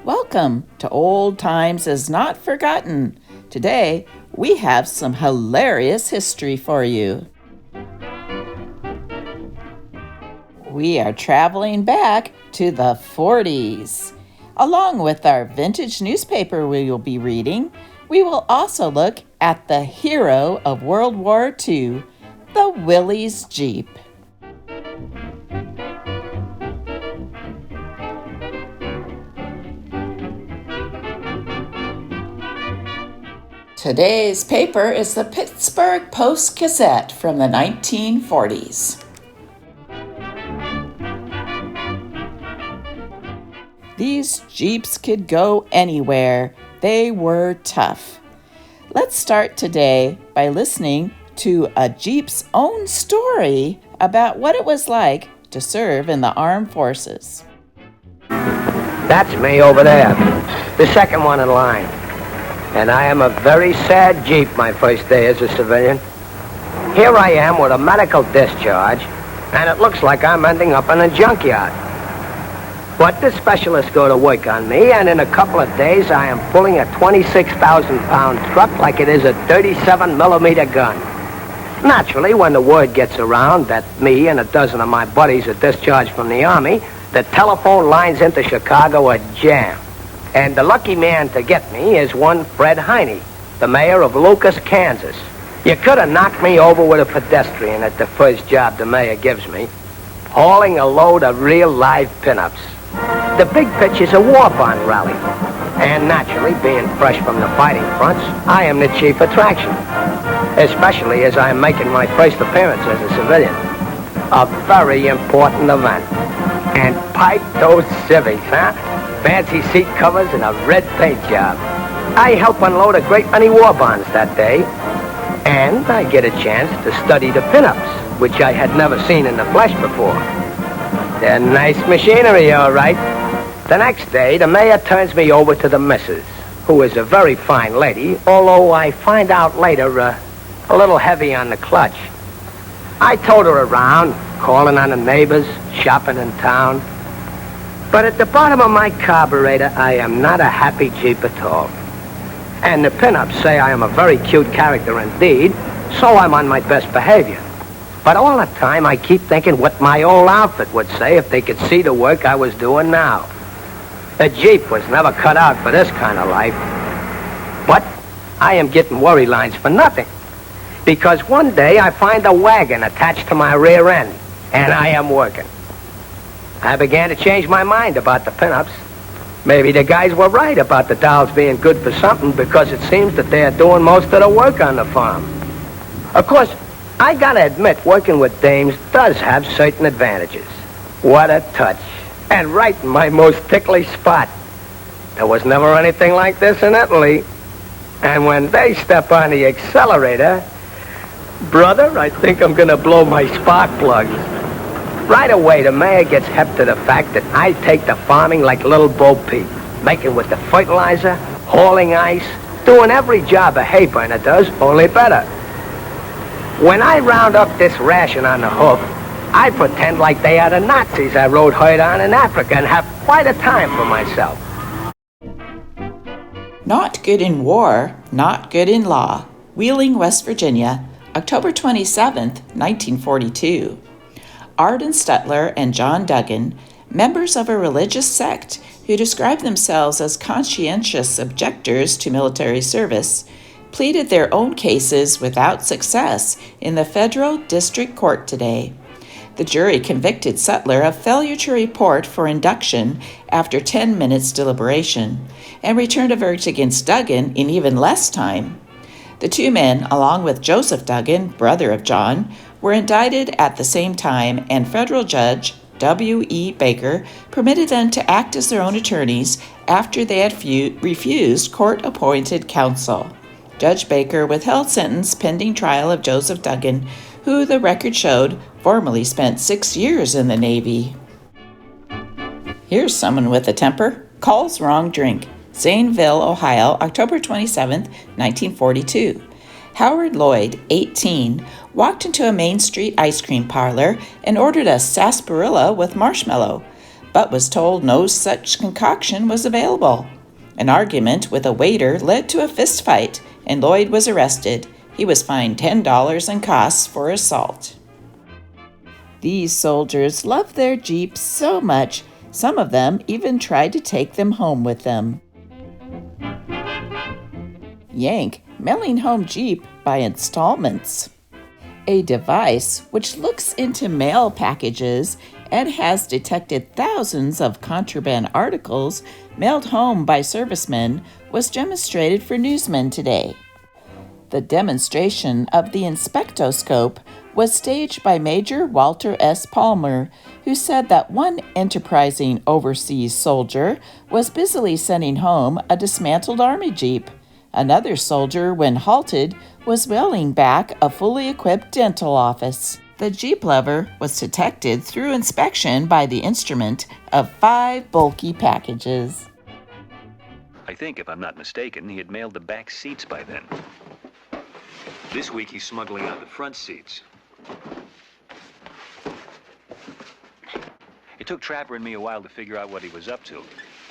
Welcome to Old Times is Not Forgotten. Today, we have some hilarious history for you. We are traveling back to the 40s. Along with our vintage newspaper we will be reading, we will also look at the hero of World War II, the WILLYS Jeep. Today's paper is the Pittsburgh Post-Gazette from the 1940s. These Jeeps could go anywhere. They were tough. Let's start today by listening to a Jeep's own story about what it was like to serve in the armed forces. That's me over there, the second one in line. And I am a very sad Jeep my first day as a civilian. Here I am with a medical discharge, and it looks like I'm ending up in a junkyard. But the specialists go to work on me, and in a couple of days I am pulling a 26,000-pound truck like it is a 37-millimeter gun. Naturally, when the word gets around that me and a dozen of my buddies are discharged from the Army, the telephone lines into Chicago are jammed. And the lucky man to get me is one Fred Heine, the mayor of Lucas, Kansas. You could have knocked me over with a pedestrian at the first job the mayor gives me, hauling a load of real live pinups. The big pitch is a war bond rally. And naturally, being fresh from the fighting fronts, I am the chief attraction. Especially as I am making my first appearance as a civilian. A very important event. And pipe those civvies, huh? Fancy seat covers and a red paint job. I help unload a great many war bonds that day. And I get a chance to study the pinups, which I had never seen in the flesh before. They're nice machinery, all right. The next day, the mayor turns me over to the missus, who is a very fine lady, although I find out later a little heavy on the clutch. I towed her around, calling on the neighbors, shopping in town. But at the bottom of my carburetor, I am not a happy Jeep at all. And the pinups say I am a very cute character indeed, so I'm on my best behavior. But all the time, I keep thinking what my old outfit would say if they could see the work I was doing now. The Jeep was never cut out for this kind of life. But I am getting worry lines for nothing. Because one day I find a wagon attached to my rear end, and I am working. I began to change my mind about the pinups. Maybe the guys were right about the dolls being good for something, because it seems that they are doing most of the work on the farm. Of course, I gotta admit, working with dames does have certain advantages. What a touch. And right in my most ticklish spot. There was never anything like this in Italy. And when they step on the accelerator, brother, I think I'm gonna blow my spark plugs. Right away, the mayor gets hep to the fact that I take the farming like little Bo Peep, making with the fertilizer, hauling ice, doing every job a hay burner does, only better. When I round up this ration on the hoof, I pretend like they are the Nazis I rode herd on in Africa and have quite a time for myself. Not good in war, not good in law. Wheeling, West Virginia, October 27th, 1942. Arden Stutler and John Duggan, members of a religious sect who described themselves as conscientious objectors to military service, pleaded their own cases without success in the federal district court today. The jury convicted Sutler of failure to report for induction after 10 minutes deliberation and returned a verdict against Duggan in even less time. The two men, along with Joseph Duggan, brother of John, were indicted at the same time, and federal judge W.E. Baker permitted them to act as their own attorneys after they had refused court-appointed counsel. Judge Baker withheld sentence pending trial of Joseph Duggan, who, the record showed, formerly spent 6 years in the Navy. Here's someone with a temper. Calls wrong drink. Zanesville, Ohio, October 27, 1942. Howard Lloyd, 18, walked into a Main Street ice cream parlor and ordered a sarsaparilla with marshmallow. but was told no such concoction was available. An argument with a waiter led to a fistfight, and Lloyd was arrested. He was fined $10 and costs for assault. These soldiers loved their Jeeps so much, some of them even tried to take them home with them. Yank, mailing home Jeep by installments. A device which looks into mail packages and has detected thousands of contraband articles mailed home by servicemen was demonstrated for newsmen today. The demonstration of the inspectoscope was staged by Major Walter S. Palmer, who said that one enterprising overseas soldier was busily sending home a dismantled army jeep. Another soldier, when halted, was mailing back a fully equipped dental office. The jeep lover was detected through inspection by the instrument of 5 bulky packages. I think, if I'm not mistaken, he had mailed the back seats by then. This week he's smuggling out the front seats. It took Trapper and me a while to figure out what he was up to,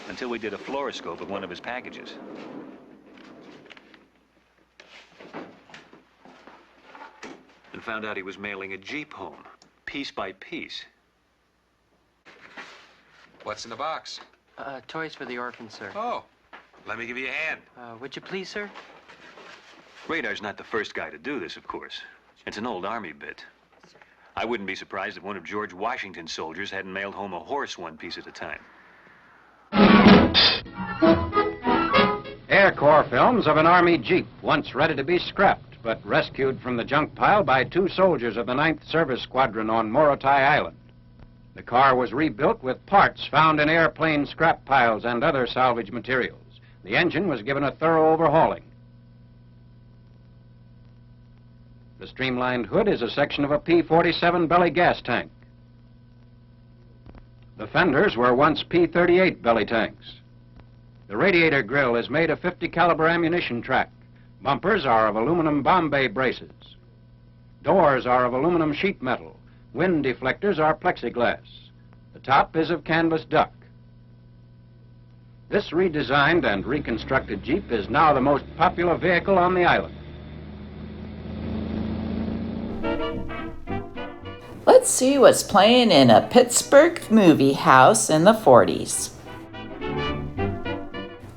until we did a fluoroscope of one of his packages. And found out he was mailing a Jeep home, piece by piece. What's in the box? Toys for the orphans, sir. Oh, let me give you a hand. Would you please, sir? Radar's not the first guy to do this, of course. It's an old Army bit. I wouldn't be surprised if one of George Washington's soldiers hadn't mailed home a horse one piece at a time. Air Corps films of an Army Jeep, once ready to be scrapped, but rescued from the junk pile by 2 soldiers of the 9th Service Squadron on Morotai Island. The car was rebuilt with parts found in airplane scrap piles and other salvage materials. The engine was given a thorough overhauling. The streamlined hood is a section of a P-47 belly gas tank. The fenders were once P-38 belly tanks. The radiator grill is made of .50 caliber ammunition track. Bumpers are of aluminum Bombay braces. Doors are of aluminum sheet metal. Wind deflectors are plexiglass. The top is of canvas duck. This redesigned and reconstructed Jeep is now the most popular vehicle on the island. Let's see what's playing in a Pittsburgh movie house in the 40s.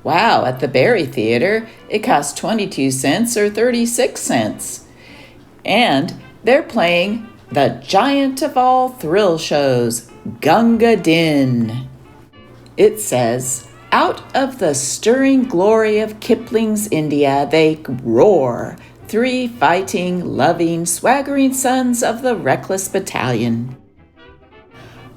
Wow, at the Berry Theater, it costs 22 cents or 36 cents. And they're playing the giant of all thrill shows, Gunga Din. It says, out of the stirring glory of Kipling's India, they roar. 3 fighting, loving, swaggering sons of the reckless battalion.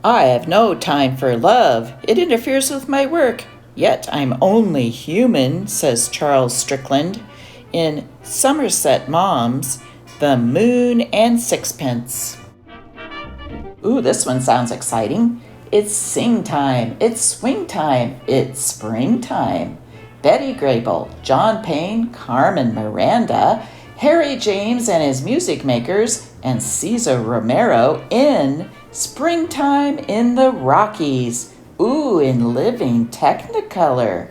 I have no time for love. It interferes with my work. Yet I'm only human, says Charles Strickland in Somerset Moms, The Moon and Sixpence. Ooh, this one sounds exciting. It's sing time, it's swing time, it's springtime. Betty Grable, John Payne, Carmen Miranda, Harry James and his music makers, and Cesar Romero in Springtime in the Rockies. Ooh, in living Technicolor.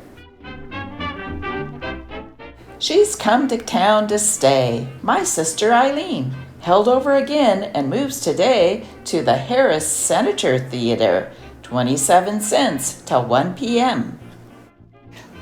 She's come to town to stay, my sister Eileen, held over again and moves today to the Harris Senator Theater, 27 cents till 1 p.m.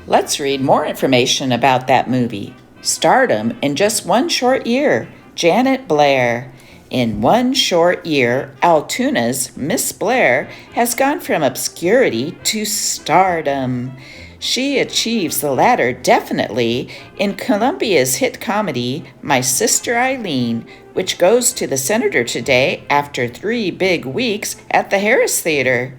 Let's read more information about that movie. Stardom in just one short year, Janet Blair. In one short year, Altoona's Miss Blair has gone from obscurity to stardom. She achieves the latter definitely in Columbia's hit comedy, My Sister Eileen, which goes to the Senator today after 3 big weeks at the Harris Theater.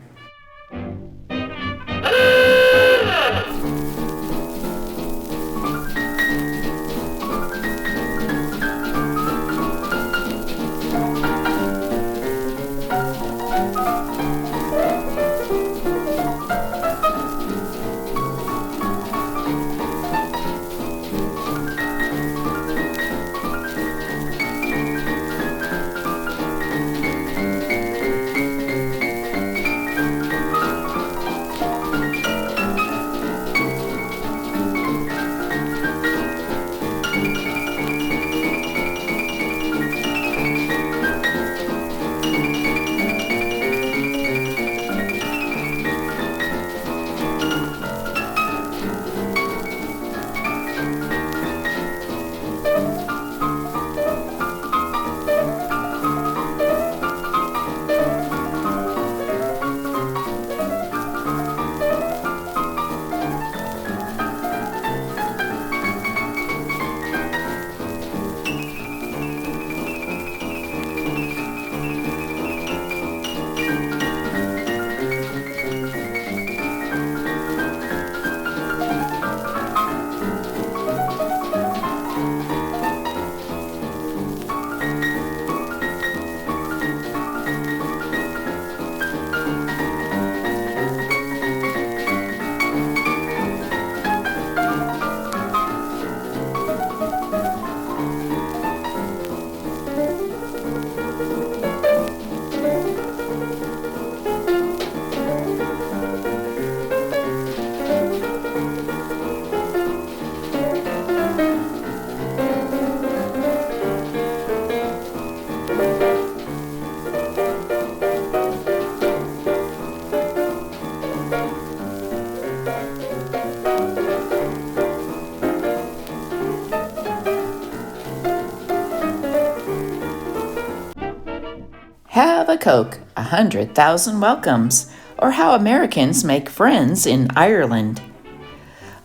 a Coke, 100,000 welcomes, or how Americans make friends in Ireland.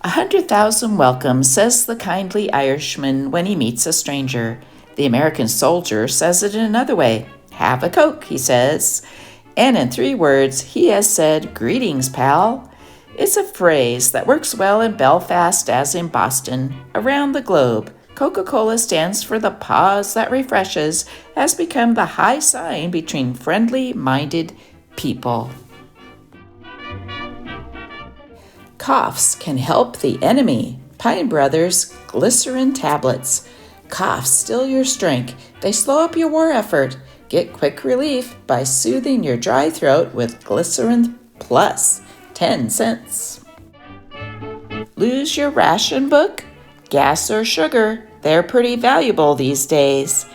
100,000 welcomes, says the kindly Irishman when he meets a stranger. The American soldier says it in another way. Have a Coke, he says. And in 3 words, he has said, greetings, pal. It's a phrase that works well in Belfast as in Boston. Around the globe, Coca-Cola stands for the pause that refreshes, has become the high sign between friendly-minded people. Coughs can help the enemy. Pine Brothers Glycerin Tablets. Coughs still your strength. They slow up your war effort. Get quick relief by soothing your dry throat with Glycerin Plus, 10 cents. Lose your ration book? Gas or sugar? They're pretty valuable these days.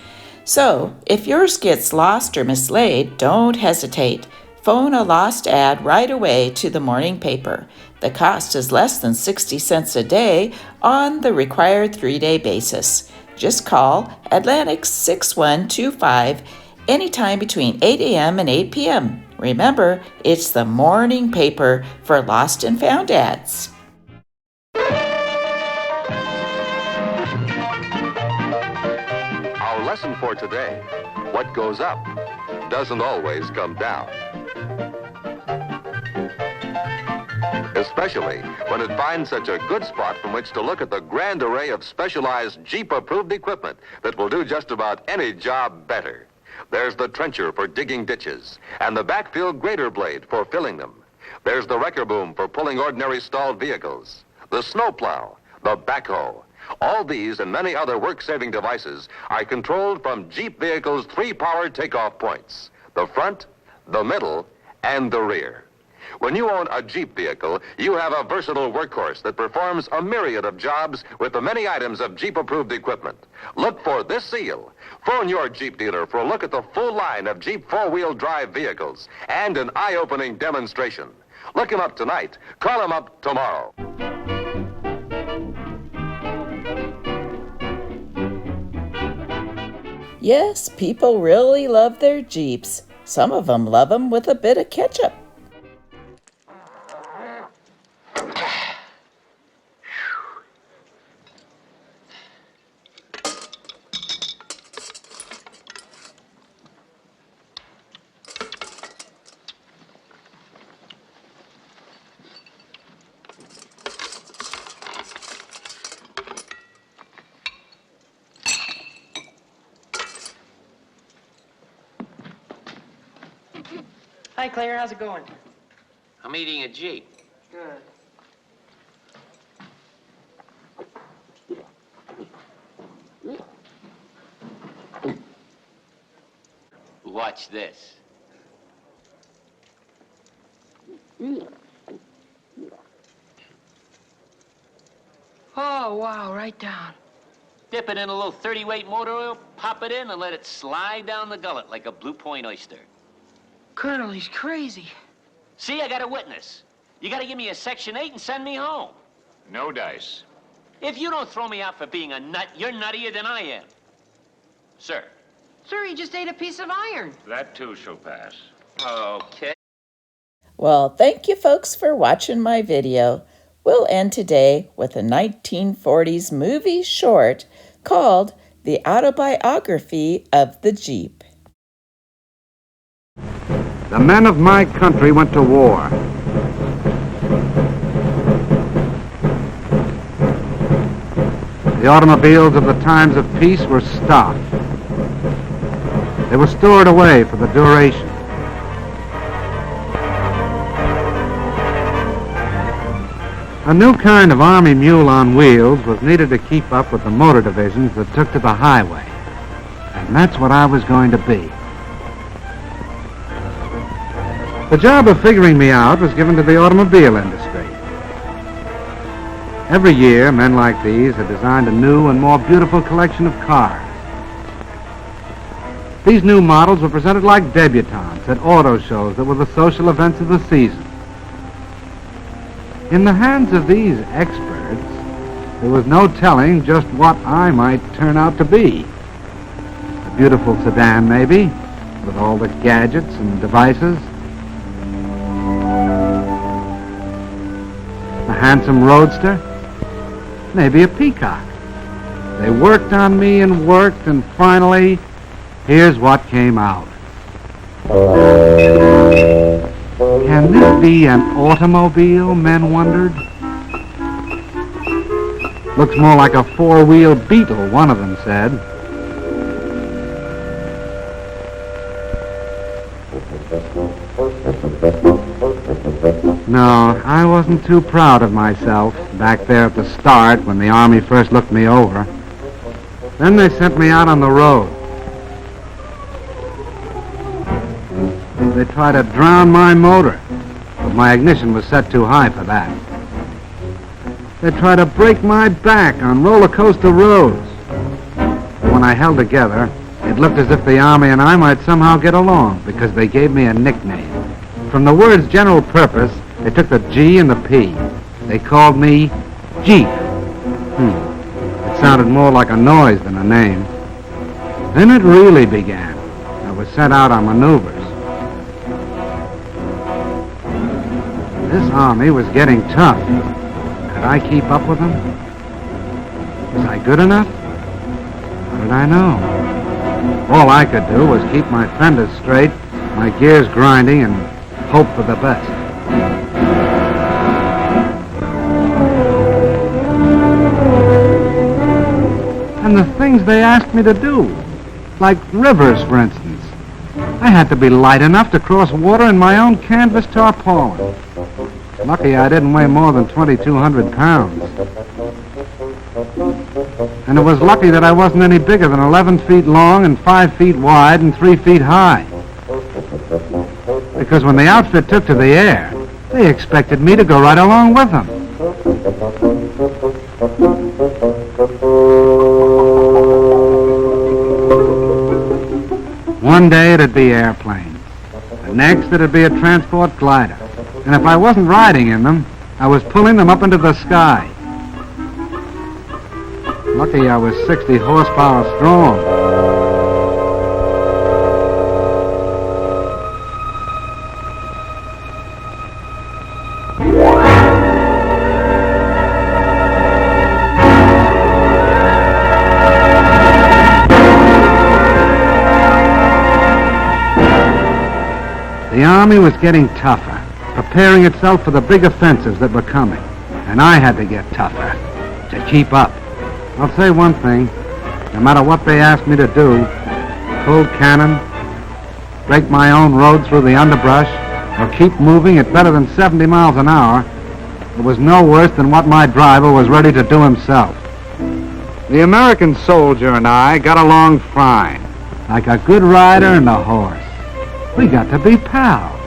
So, if yours gets lost or mislaid, don't hesitate. Phone a lost ad right away to the morning paper. The cost is less than 60 cents a day on the required 3-day basis. Just call Atlantic 6125 anytime between 8 a.m. and 8 p.m. Remember, it's the morning paper for lost and found ads. Our lesson for today: what goes up doesn't always come down. Especially when it finds such a good spot from which to look at the grand array of specialized Jeep-approved equipment that will do just about any job better. There's the trencher for digging ditches and the backfill grader blade for filling them. There's the wrecker boom for pulling ordinary stalled vehicles, the snowplow, the backhoe. All these and many other work-saving devices are controlled from Jeep vehicles' 3 power takeoff points: the front, the middle, and the rear. When you own a Jeep vehicle, you have a versatile workhorse that performs a myriad of jobs with the many items of Jeep-approved equipment. Look for this seal. Phone your Jeep dealer for a look at the full line of Jeep 4-wheel drive vehicles and an eye-opening demonstration. Look him up tonight. Call him up tomorrow. Yes, people really love their Jeeps. Some of them love them with a bit of ketchup. Hi, Claire. How's it going? I'm eating a Jeep. Good. Watch this. Oh, wow, right down. Dip it in a little 30-weight motor oil, pop it in, and let it slide down the gullet like a Blue Point oyster. Colonel, he's crazy. See, I got a witness. You gotta give me a Section 8 and send me home. No dice. If you don't throw me out for being a nut, you're nuttier than I am. Sir. Sir, he just ate a piece of iron. That too shall pass. Okay. Well, thank you folks for watching my video. We'll end today with a 1940s movie short called The Autobiography of the Jeep. The men of my country went to war. The automobiles of the times of peace were stock. They were stored away for the duration. A new kind of Army mule on wheels was needed to keep up with the motor divisions that took to the highway. And that's what I was going to be. The job of figuring me out was given to the automobile industry. Every year, men like these have designed a new and more beautiful collection of cars. These new models were presented like debutantes at auto shows that were the social events of the season. In the hands of these experts, there was no telling just what I might turn out to be. A beautiful sedan, maybe, with all the gadgets and devices. A handsome roadster, maybe a peacock. They worked on me and worked, and finally, here's what came out. Can this be an automobile, men wondered? Looks more like a four-wheel Beetle, one of them said. No, I wasn't too proud of myself back there at the start when the Army first looked me over. Then they sent me out on the road. They tried to drown my motor, but my ignition was set too high for that. They tried to break my back on roller coaster roads. When I held together, it looked as if the Army and I might somehow get along because they gave me a nickname. From the words general purpose, they took the G and the P. They called me Jeep. It sounded more like a noise than a name. Then it really began. I was sent out on maneuvers. This Army was getting tough. Could I keep up with them? Was I good enough? How did I know? All I could do was keep my fenders straight, my gears grinding, and hope for the best. And the things they asked me to do, like rivers, for instance. I had to be light enough to cross water in my own canvas tarpaulin. Lucky I didn't weigh more than 2,200 pounds. And it was lucky that I wasn't any bigger than 11 feet long and 5 feet wide and 3 feet high. Because when the outfit took to the air, they expected me to go right along with them. One day it'd be airplanes. The next it'd be a transport glider. And if I wasn't riding in them, I was pulling them up into the sky. Lucky I was 60 horsepower strong. The Army was getting tougher, preparing itself for the big offensives that were coming. And I had to get tougher to keep up. I'll say one thing, no matter what they asked me to do, pull cannon, break my own road through the underbrush, or keep moving at better than 70 miles an hour, it was no worse than what my driver was ready to do himself. The American soldier and I got along fine, like a good rider and a horse. We got to be pals.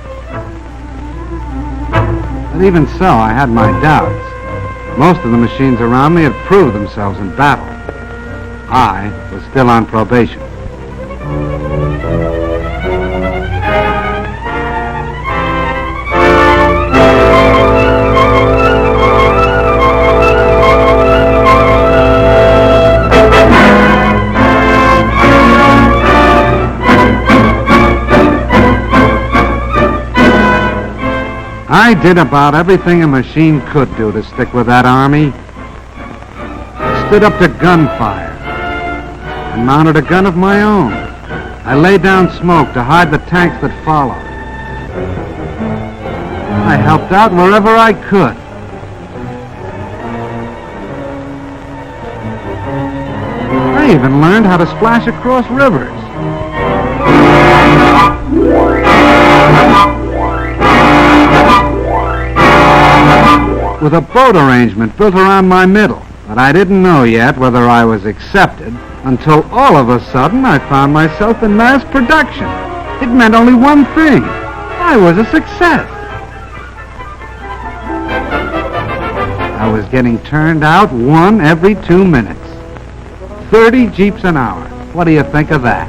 But even so, I had my doubts. Most of the machines around me had proved themselves in battle. I was still on probation. I did about everything a machine could do to stick with that Army. Stood up to gunfire and mounted a gun of my own. I laid down smoke to hide the tanks that followed. I helped out wherever I could. I even learned how to splash across rivers. With a boat arrangement built around my middle. But I didn't know yet whether I was accepted until all of a sudden I found myself in mass production. It meant only one thing. I was a success. I was getting turned out one every 2 minutes. 30 Jeeps an hour. What do you think of that?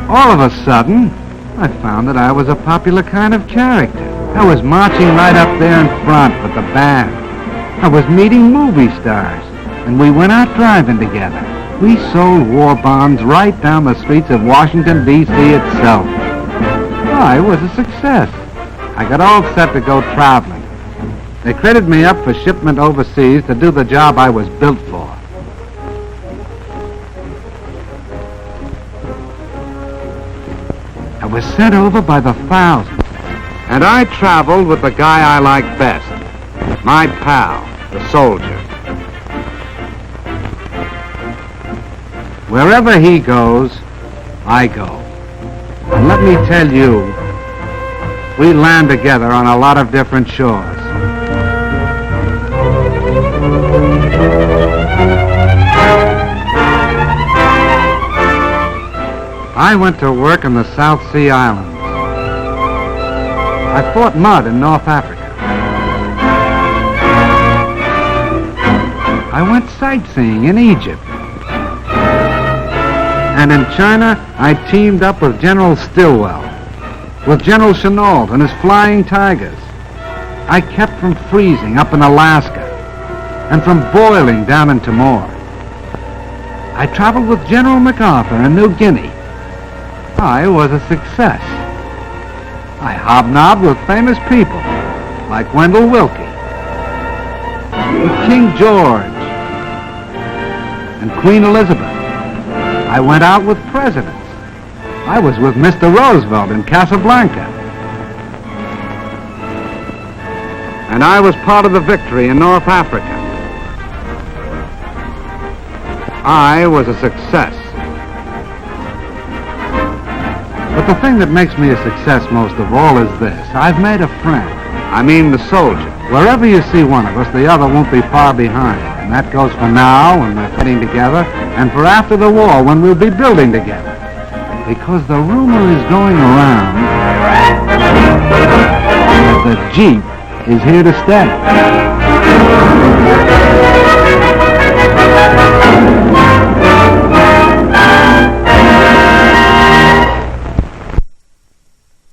All of a sudden, I found that I was a popular kind of character. I was marching right up there in front with the band. I was meeting movie stars, and we went out driving together. We sold war bonds right down the streets of Washington, D.C. itself. I was a success. I got all set to go traveling. They credit me up for shipment overseas to do the job I was built for. I was sent over by the thousands, and I traveled with the guy I like best, my pal, the soldier. Wherever he goes, I go. And let me tell you, we land together on a lot of different shores. I went to work in the South Sea Islands. I fought mud in North Africa. I went sightseeing in Egypt. And in China, I teamed up with General Stilwell, with General Chennault and his Flying Tigers. I kept from freezing up in Alaska and from boiling down in Timor. I traveled with General MacArthur in New Guinea. I was a success. I hobnobbed with famous people like Wendell Willkie, with King George, and Queen Elizabeth. I went out with presidents. I was with Mr. Roosevelt in Casablanca. And I was part of the victory in North Africa. I was a success. But the thing that makes me a success most of all is this. I've made a friend. I mean the soldier. Wherever you see one of us, the other won't be far behind. And that goes for now, when we're heading together, and for after the war, when we'll be building together. Because the rumor is going around that the Jeep is here to stay.